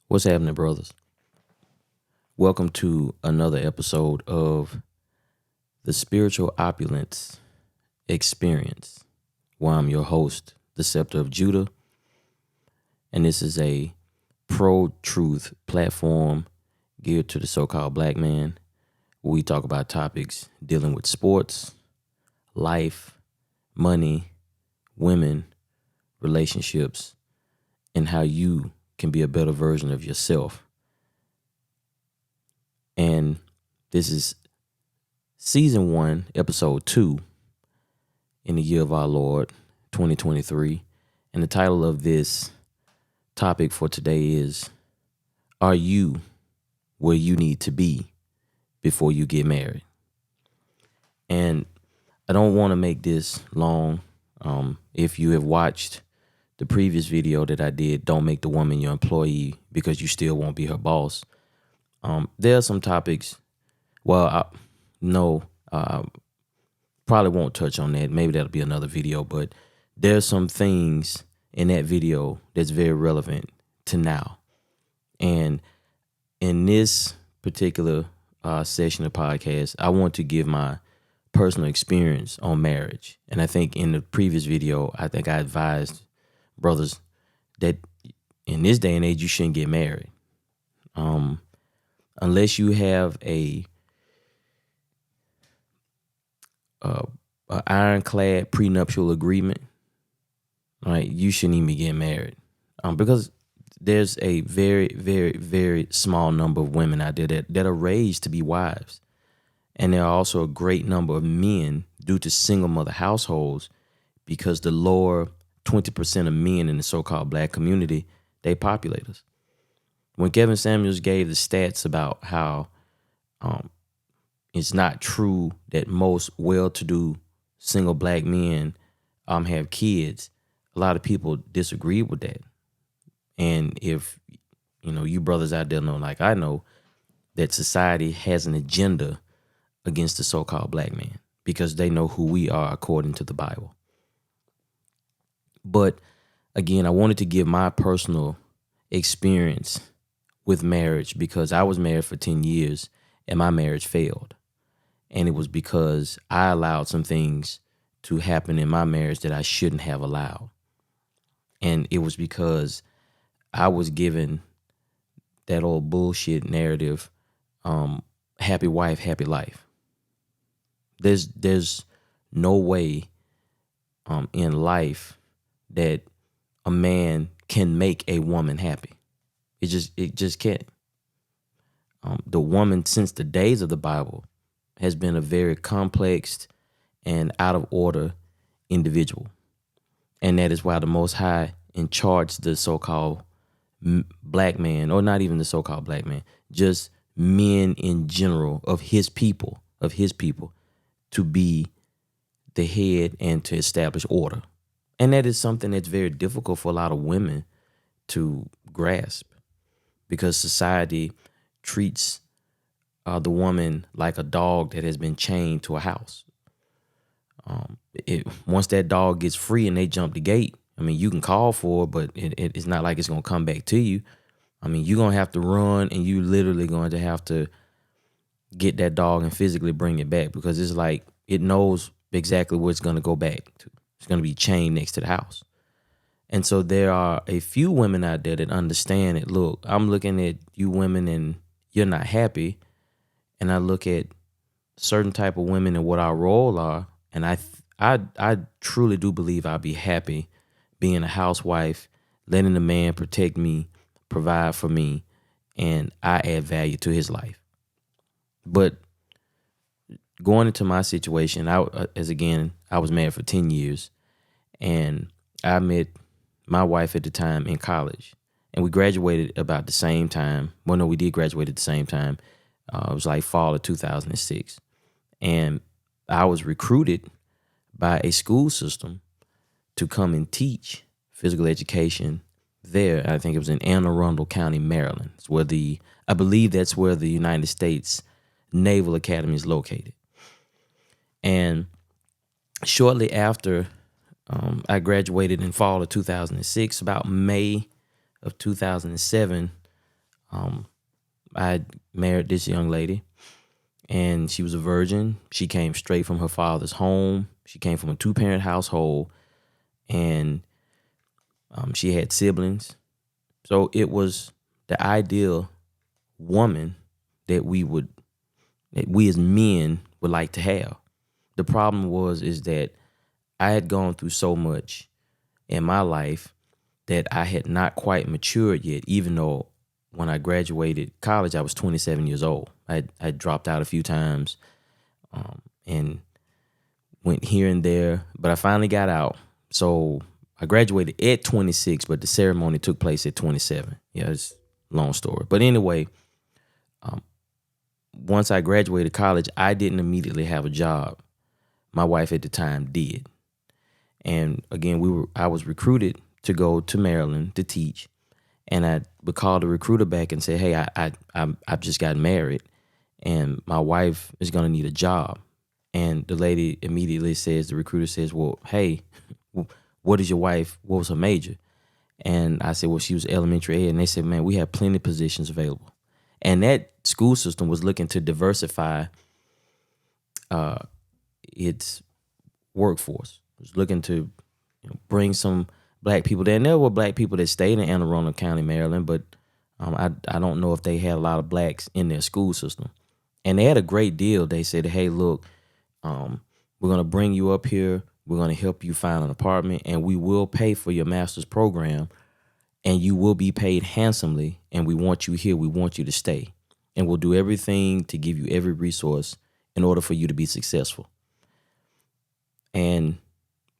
What's happening, brothers? Welcome to another episode of the Spiritual Opulence Experience, where I'm your host, the Scepter of Judah, and this is a pro-truth platform geared to the so-called black man, where we talk about topics dealing with sports, life, money, women, relationships, and how you can be a better version of yourself. And this is season 1, episode 2 in the year of our Lord, 2023. And the title of this topic for today is, Are you where you need to be before you get married? And I don't want to make this long. If you have watched the previous video that I did, Don't Make the Woman Your Employee because you still won't be her boss. There are some topics, probably won't touch on that. Maybe that'll be another video, but there's some things in that video that's very relevant to now. And in this particular session of podcast, I want to give my personal experience on marriage. And I think in the previous video, I advised brothers that in this day and age, you shouldn't get married. Unless you have a ironclad prenuptial agreement, right? You shouldn't even be getting married, because there's a very, very, very small number of women out there that are raised to be wives, and there are also a great number of men due to single mother households, because the lower 20% of men in the so-called black community, they populate us. When Kevin Samuels gave the stats about how it's not true that most well-to-do single black men have kids, a lot of people disagree with that. And if you brothers out there know, like I know, that society has an agenda against the so-called black man because they know who we are according to the Bible. But again, I wanted to give my personal experience with marriage because I was married for 10 years and my marriage failed. And it was because I allowed some things to happen in my marriage that I shouldn't have allowed. And it was because I was given that old bullshit narrative, happy wife, happy life. There's no way in life that a man can make a woman happy. It just can't. The woman, since the days of the Bible, has been a very complex and out of order individual. And that is why the Most High charged the so-called black man, or not even the so-called black man, just men in general of his people, to be the head and to establish order. And that is something that's very difficult for a lot of women to grasp, because society treats the woman like a dog that has been chained to a house. Once that dog gets free and they jump the gate, you can call for it, but it's not like it's going to come back to you. You're going to have to run, and you literally going to have to get that dog and physically bring it back, because it's like it knows exactly where it's going to go back to. It's going to be chained next to the house. And so there are a few women out there that understand it. Look, I'm looking at you women and you're not happy. And I look at certain type of women and what our role are. And I truly do believe I'll be happy being a housewife, letting the man protect me, provide for me, and I add value to his life. But going into my situation, I was married for 10 years, and I met my wife at the time in college, and we graduated about the same time. Well, no, we did graduate at the same time. It was like fall of 2006. And I was recruited by a school system to come and teach physical education there. I think it was in Anne Arundel County, Maryland. It's where I believe that's where the United States Naval Academy is located. And shortly after I graduated in fall of 2006, about May of 2007, I had married this young lady, and she was a virgin. She came straight from her father's home. She came from a 2-parent household, and she had siblings. So it was the ideal woman that we as men would like to have. The problem is that I had gone through so much in my life that I had not quite matured yet, even though when I graduated college, I was 27 years old. I dropped out a few times and went here and there, but I finally got out. So I graduated at 26, but the ceremony took place at 27. Yeah, it's a long story. But anyway, once I graduated college, I didn't immediately have a job. My wife at the time did. And again, I was recruited to go to Maryland to teach. And I would call the recruiter back and say, hey, I've just got married and my wife is going to need a job. And the lady immediately the recruiter says, well, hey, what was her major? And I said, well, she was elementary ed. And they said, man, we have plenty of positions available. And that school system was looking to diversify its workforce. It was looking to bring some black people there. And there were black people that stayed in Anne Arundel County, Maryland, but I don't know if they had a lot of blacks in their school system. And they had a great deal. They said, hey, look, we're going to bring you up here. We're going to help you find an apartment, and we will pay for your master's program, and you will be paid handsomely, and we want you here. We want you to stay, and we'll do everything to give you every resource in order for you to be successful. And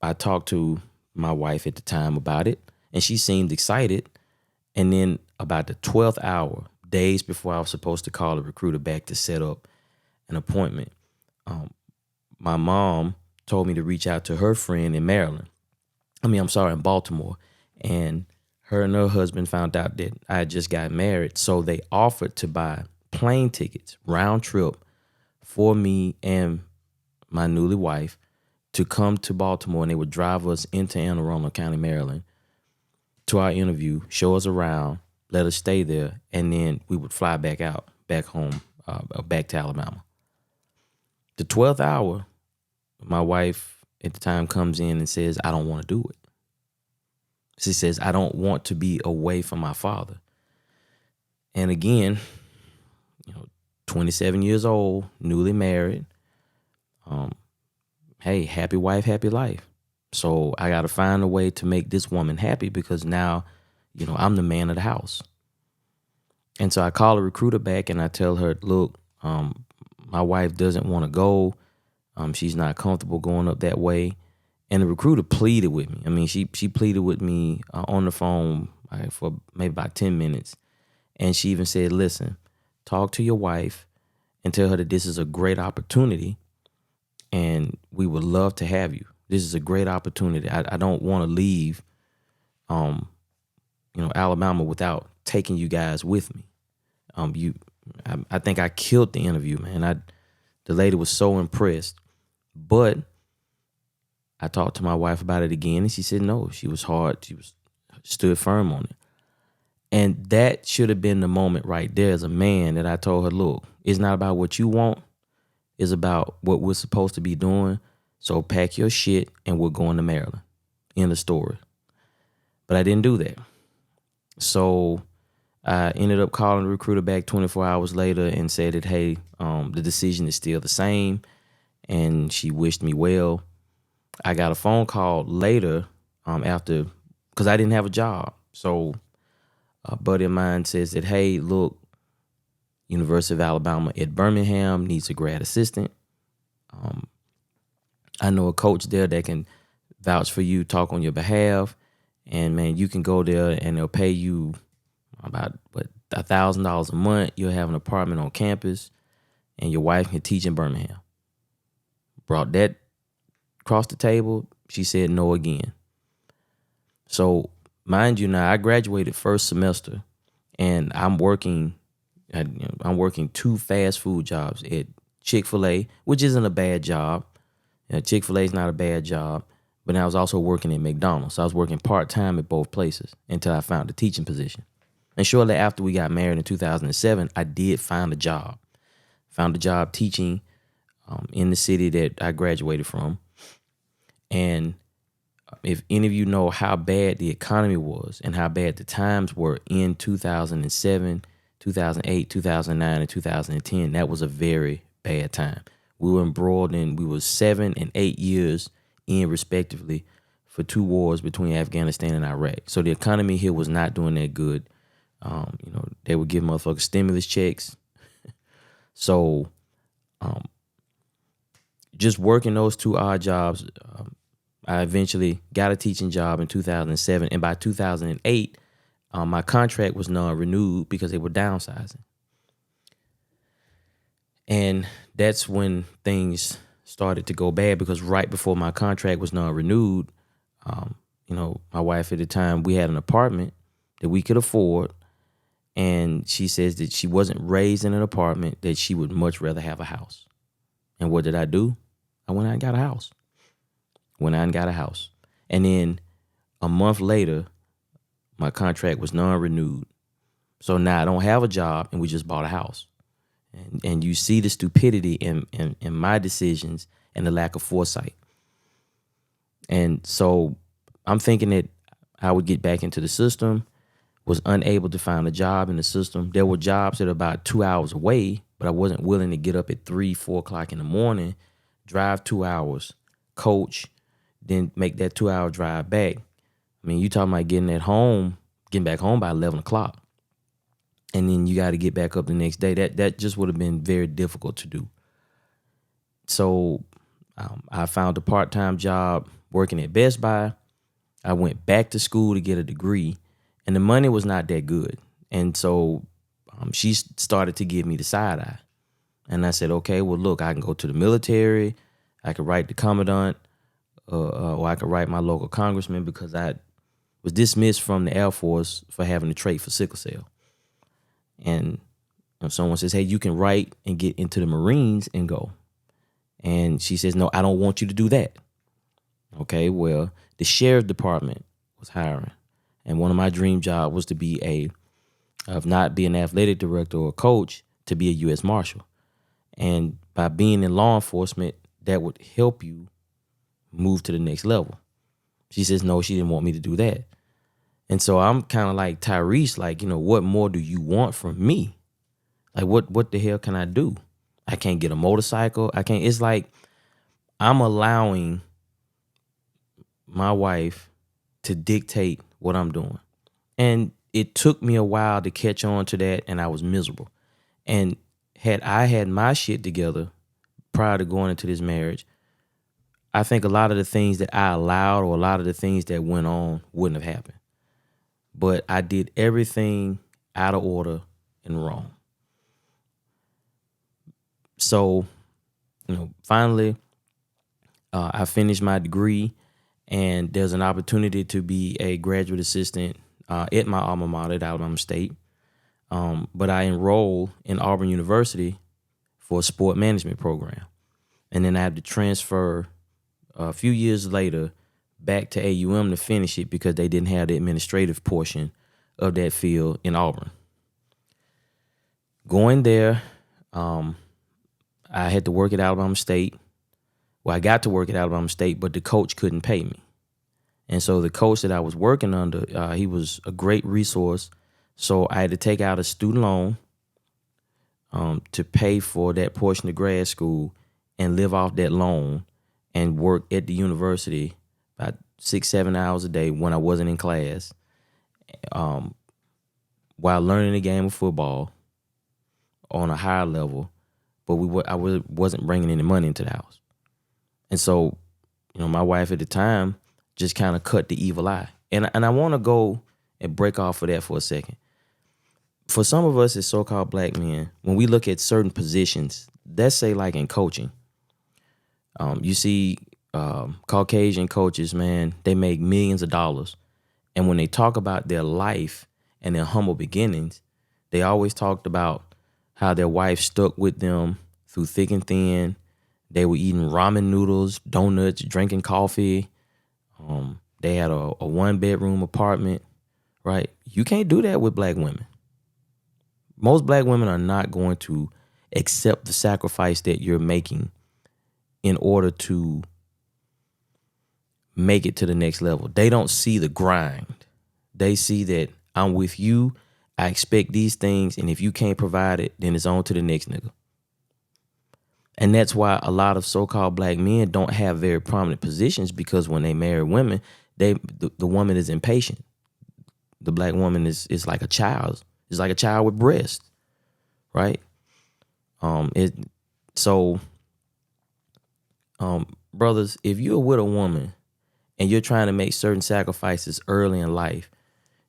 I talked to my wife at the time about it, and she seemed excited. And then about the 12th hour, days before I was supposed to call the recruiter back to set up an appointment, my mom told me to reach out to her friend in in Baltimore. And her husband found out that I had just got married. So they offered to buy plane tickets, round trip, for me and my newly wife to come to Baltimore, and they would drive us into Anne Arundel County, Maryland, to our interview, show us around, let us stay there, and then we would fly back home, back to Alabama. The 12th hour, my wife at the time comes in and says, I don't want to do it. She says, I don't want to be away from my father. And again, 27 years old, newly married. Hey, happy wife, happy life. So I got to find a way to make this woman happy, because now, I'm the man of the house. And so I call a recruiter back and I tell her, look, my wife doesn't want to go. She's not comfortable going up that way. And the recruiter pleaded with me. I mean, she pleaded with me on the phone for maybe about 10 minutes. And she even said, listen, talk to your wife and tell her that this is a great opportunity and we would love to have you. This is a great opportunity. I don't want to leave, Alabama without taking you guys with me. I think I killed the interview, man. The lady was so impressed, but I talked to my wife about it again, and she said no. She was hard. She stood firm on it, and that should have been the moment right there as a man that I told her, look, it's not about what you want. It's about what we're supposed to be doing. So pack your shit and we're going to Maryland. End of story. But I didn't do that. So I ended up calling the recruiter back 24 hours later and said that, hey, the decision is still the same. And she wished me well. I got a phone call later after, because I didn't have a job. So a buddy of mine says that, hey, look, University of Alabama at Birmingham needs a grad assistant. I know a coach there that can vouch for you, talk on your behalf. And man, you can go there and they'll pay you about $1,000 a month. You'll have an apartment on campus and your wife can teach in Birmingham. Brought that across the table. She said no again. So mind you, now I graduated first semester and I'm working 2 fast food jobs at Chick-fil-A, which isn't a bad job. Chick-fil-A is not a bad job, but I was also working at McDonald's. So I was working part-time at both places until I found a teaching position. And shortly after we got married in 2007, I did find a job. Found a job teaching in the city that I graduated from. And if any of you know how bad the economy was and how bad the times were in 2007, 2008, 2009, and 2010, that was a very bad time. We were embroiled in, we were 7 and 8 years in respectively for 2 wars between Afghanistan and Iraq. So the economy here was not doing that good. They would give motherfuckers stimulus checks. So just working those 2 odd jobs, I eventually got a teaching job in 2007. And by 2008, my contract was non-renewed because they were downsizing. And that's when things started to go bad, because right before my contract was non-renewed, my wife at the time, we had an apartment that we could afford. And she says that she wasn't raised in an apartment, that she would much rather have a house. And what did I do? I went out and got a house. And then a month later, my contract was non-renewed. So now I don't have a job and we just bought a house. And you see the stupidity in my decisions and the lack of foresight. And so I'm thinking that I would get back into the system, was unable to find a job in the system. There were jobs that are about 2 hours away, but I wasn't willing to get up at 3, 4 o'clock in the morning, drive 2 hours, coach, then make that 2-hour drive back. I mean, you talking about getting back home by 11 o'clock. And then you got to get back up the next day. That just would have been very difficult to do. So I found a part-time job working at Best Buy. I went back to school to get a degree, and the money was not that good. And so she started to give me the side eye. And I said, okay, well, look, I can go to the military. I could write the commandant, or I could write my local congressman, because I was dismissed from the Air Force for having a trait for sickle cell. And if someone says, hey, you can write and get into the Marines and go. And she says, no, I don't want you to do that. Okay, well, the sheriff department was hiring. And one of my dream jobs was to be not be an athletic director or a coach, to be a U.S. Marshal. And by being in law enforcement, that would help you move to the next level. She says, no, she didn't want me to do that. And so I'm kind of like Tyrese, like, what more do you want from me? Like, what the hell can I do? I can't get a motorcycle. It's like I'm allowing my wife to dictate what I'm doing. And it took me a while to catch on to that, and I was miserable. And had I had my shit together prior to going into this marriage, I think a lot of the things that I allowed, or a lot of the things that went on, wouldn't have happened. But I did everything out of order and wrong. So, finally, I finished my degree, and there's an opportunity to be a graduate assistant at my alma mater at Alabama State. But I enrolled in Auburn University for a sport management program. And then I had to transfer a few years later back to AUM to finish it, because they didn't have the administrative portion of that field in Auburn. Going there, I had to work at Alabama State. Well, I got to work at Alabama State, but the coach couldn't pay me. And so the coach that I was working under, he was a great resource. So I had to take out a student loan to pay for that portion of grad school and live off that loan and work at the university about 6-7 hours a day when I wasn't in class, while learning the game of football on a higher level. But I wasn't bringing any money into the house. And so, my wife at the time just kind of cut the evil eye. And I want to go and break off of that for a second. For some of us as so-called black men, when we look at certain positions, let's say like in coaching, you see Caucasian coaches, man, they make millions of dollars. And when they talk about their life and their humble beginnings, they always talked about how their wife stuck with them through thick and thin. They were eating ramen noodles, donuts, drinking coffee. They had a 1-bedroom apartment, right? You can't do that with black women. Most black women are not going to accept the sacrifice that you're making in order to make it to the next level. They don't see the grind. They see that I'm with you. I expect these things. And if you can't provide it, then it's on to the next nigga. And that's why a lot of so-called black men don't have very prominent positions, because when they marry women, the woman is impatient. The black woman is like a child. It's like a child with breasts, right? Brothers, if you're with a woman and you're trying to make certain sacrifices early in life,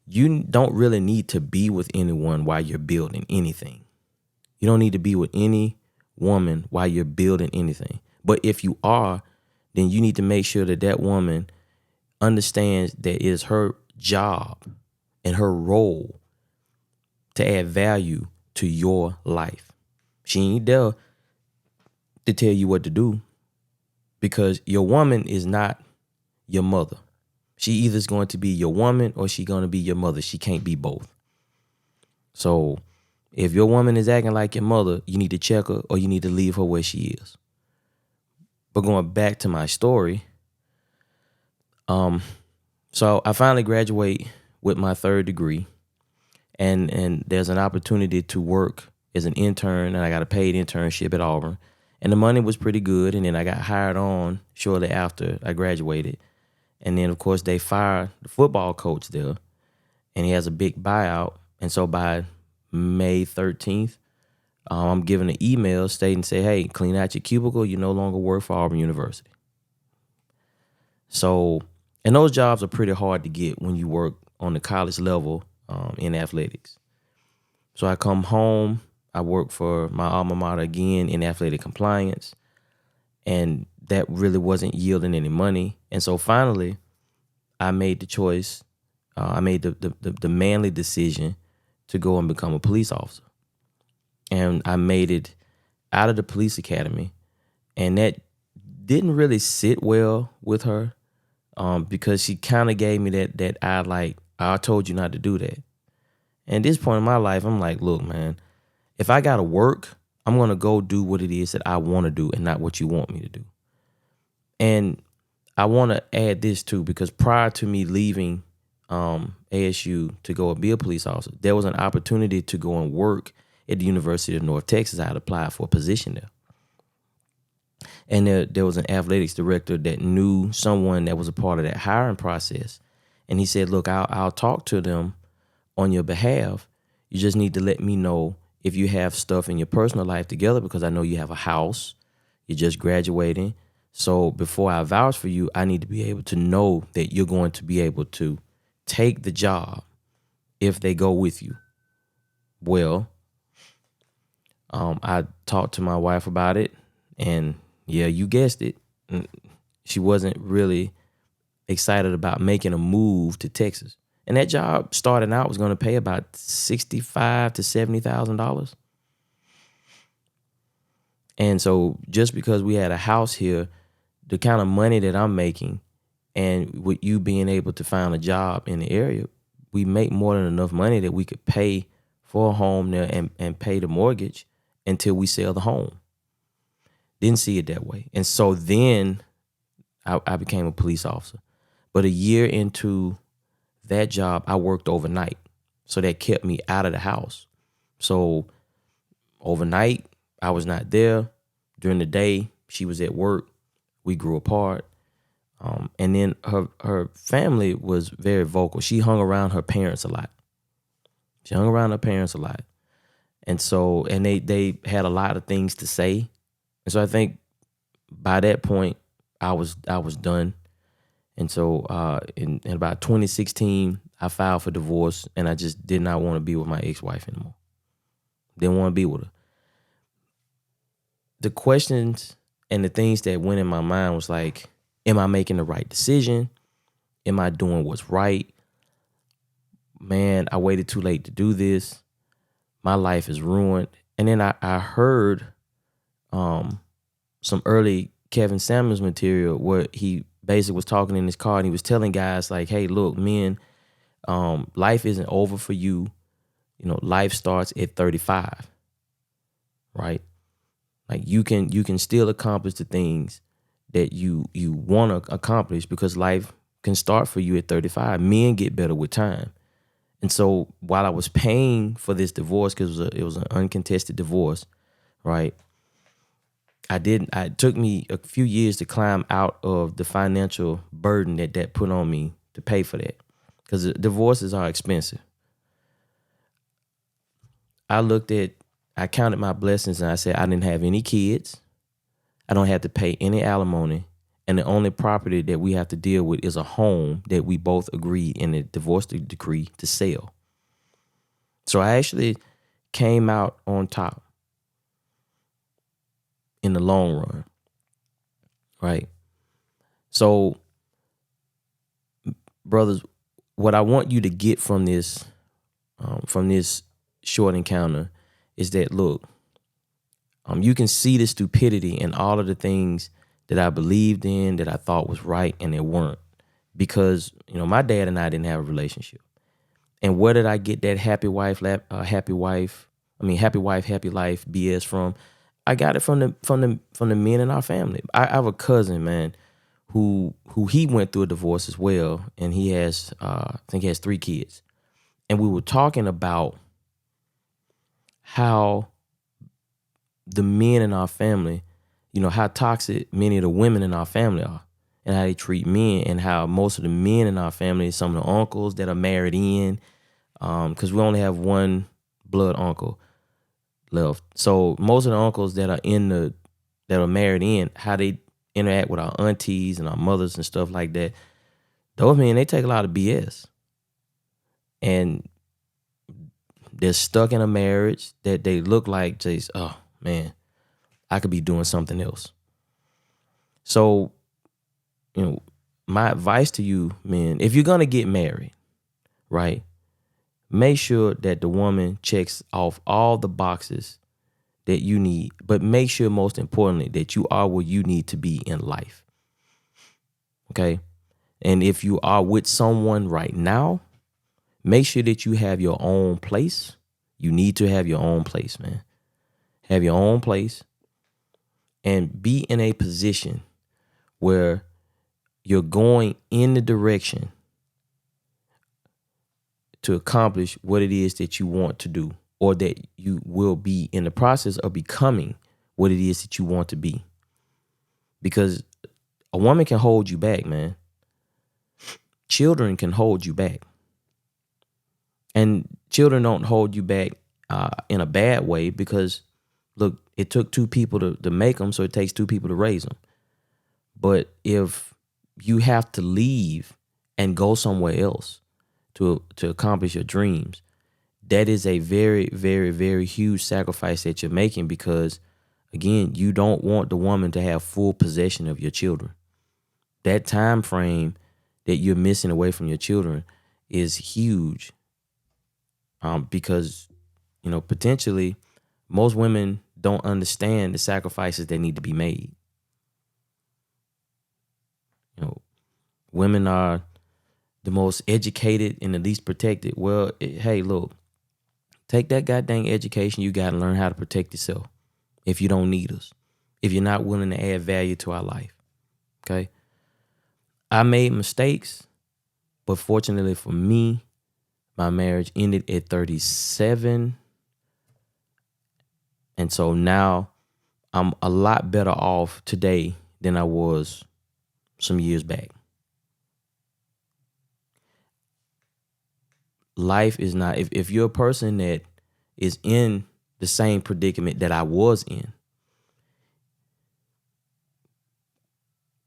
you don't really need to be with anyone while you're building anything. You don't need to be with any woman while you're building anything. But if you are, then you need to make sure that that woman understands that it is her job and her role to add value to your life. She ain't there to tell you what to do, because your woman is not your mother. She either is going to be your woman or she's going to be your mother. She can't be both. So if your woman is acting like your mother, you need to check her, or you need to leave her where she is. But going back to my story, so I finally graduate with my 3rd degree, and there's an opportunity to work as an intern, and I got a paid internship at Auburn, and the money was pretty good. And then I got hired on shortly after I graduated, and then of course they fired the football coach there, and he has a big buyout, and so by May 13th, I'm given an email stating, say, hey, clean out your cubicle. You no longer work for Auburn University. So, and those jobs are pretty hard to get when you work on the college level in athletics. So I come home, I work for my alma mater again in athletic compliance, and that really wasn't yielding any money. And so finally, I made the choice. I made the manly decision to go and become a police officer. And I made it out of the police academy. And that didn't really sit well with her, because she kind of gave me that I told you not to do that. And at this point in my life, I'm like, look, man, if I got to work, I'm going to go do what it is that I want to do and not what you want me to do. And I want to add this too, because prior to me leaving ASU to go and be a police officer, there was an opportunity to go and work at the University of North Texas. I had applied for a position there. And there was an athletics director that knew someone that was a part of that hiring process. And he said, look, I'll talk to them on your behalf. You just need to let me know if you have stuff in your personal life together, because I know you have a house, you're just graduating. So before I vouch for you, I need to be able to know that you're going to be able to take the job if they go with you. Well, I talked to my wife about it, and yeah, you guessed it, she wasn't really excited about making a move to Texas. And that job starting out was going to pay about $65,000 to $70,000. And so just because we had a house here, the kind of money that I'm making, and with you being able to find a job in the area, we make more than enough money that we could pay for a home there and pay the mortgage until we sell the home. Didn't see it that way. And so then I became a police officer. But a year into that job, I worked overnight. So that kept me out of the house. So overnight, I was not there. During the day, she was at work. We grew apart. And then her family was very vocal. She hung around her parents a lot. And so, and they had a lot of things to say. And so I think by that point, I was done. And so in about 2016, I filed for divorce, and I just did not want to be with my ex-wife anymore. Didn't want to be with her. The questions and the things that went in my mind was like, am I making the right decision? Am I doing what's right? Man, I waited too late to do this. My life is ruined. And then I heard some early Kevin Samuels material where he basically was talking in his car, and he was telling guys like, hey, look, men, life isn't over for you. life starts at 35, right? Like you can still accomplish the things that you want to accomplish because life can start for you at 35. Men get better with time. And so while I was paying for this divorce, because it was an uncontested divorce, right? It took me a few years to climb out of the financial burden that put on me to pay for that. Because divorces are expensive. I counted my blessings and I said I didn't have any kids. I don't have to pay any alimony. And the only property that we have to deal with is a home that we both agreed in the divorce decree to sell. So I actually came out on top in the long run, right? So, brothers, what I want you to get from this short encounter is that, look, you can see the stupidity in all of the things that I believed in, that I thought was right, and they weren't. Because, my dad and I didn't have a relationship. And where did I get that happy wife, happy life BS from? I got it from the men in our family. I have a cousin, man, who he went through a divorce as well, and he has I think he has 3 kids. And we were talking about how the men in our family, how toxic many of the women in our family are, and how they treat men, and how most of the men in our family, some of the uncles that are married in, because we only have one blood uncle left. So most of the uncles that are married in, how they interact with our aunties and our mothers and stuff like that, those men, they take a lot of BS. And they're stuck in a marriage that they look like just, oh man, I could be doing something else. So, my advice to you, men, if you're gonna get married, right, make sure that the woman checks off all the boxes that you need, but make sure, most importantly, that you are where you need to be in life. Okay? And if you are with someone right now, make sure that you have your own place. You need to have your own place, man. Have your own place and be in a position where you're going in the direction to accomplish what it is that you want to do, or that you will be in the process of becoming what it is that you want to be. Because a woman can hold you back, man. Children can hold you back. And children don't hold you back in a bad way, because, look, it took 2 people to make them, so it takes 2 people to raise them. But if you have to leave and go somewhere else to accomplish your dreams, that is a very, very, very huge sacrifice that you're making, because, again, you don't want the woman to have full possession of your children. That time frame that you're missing away from your children is huge, because, potentially most women don't understand the sacrifices that need to be made. Women are the most educated and the least protected. Well, hey, look, take that goddamn education you got and learn how to protect yourself if you don't need us, if you're not willing to add value to our life. Okay? I made mistakes, but fortunately for me, my marriage ended at 37. And so now I'm a lot better off today than I was some years back. Life is not, if you're a person that is in the same predicament that I was in,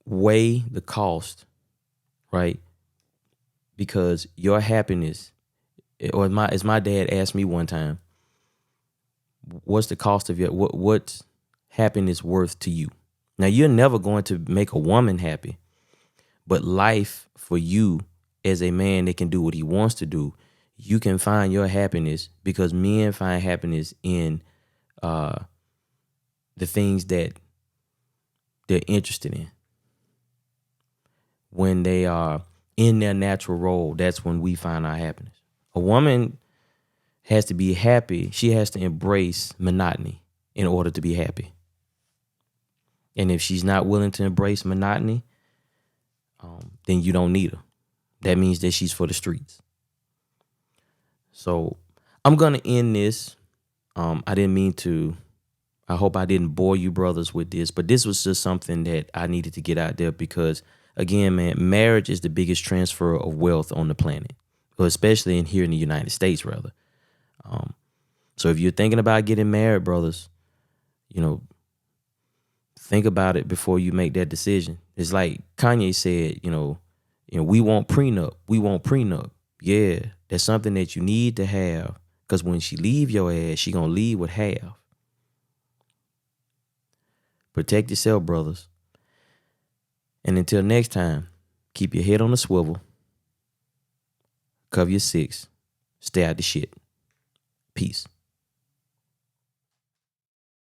weigh the cost, right? Because your happiness, or as my dad asked me one time, what's the cost of what's happiness worth to you? Now, you're never going to make a woman happy, but life for you as a man that can do what he wants to do, you can find your happiness, because men find happiness in the things that they're interested in. When they are in their natural role, that's when we find our happiness. A woman has to be happy. She has to embrace monotony in order to be happy. And if she's not willing to embrace monotony, then you don't need her. That means that she's for the streets. So I'm going to end this. I didn't mean to. I hope I didn't bore you brothers with this, but this was just something that I needed to get out there because, again, man, marriage is the biggest transfer of wealth on the planet, especially here in the United States, rather. So if you're thinking about getting married, brothers, think about it before you make that decision. It's like Kanye said, we want prenup. We want prenup. Yeah, that's something that you need to have because when she leave your ass, she gonna leave with half. Protect yourself, brothers. And until next time, keep your head on the swivel. Cover your six. Stay out the shit. Peace.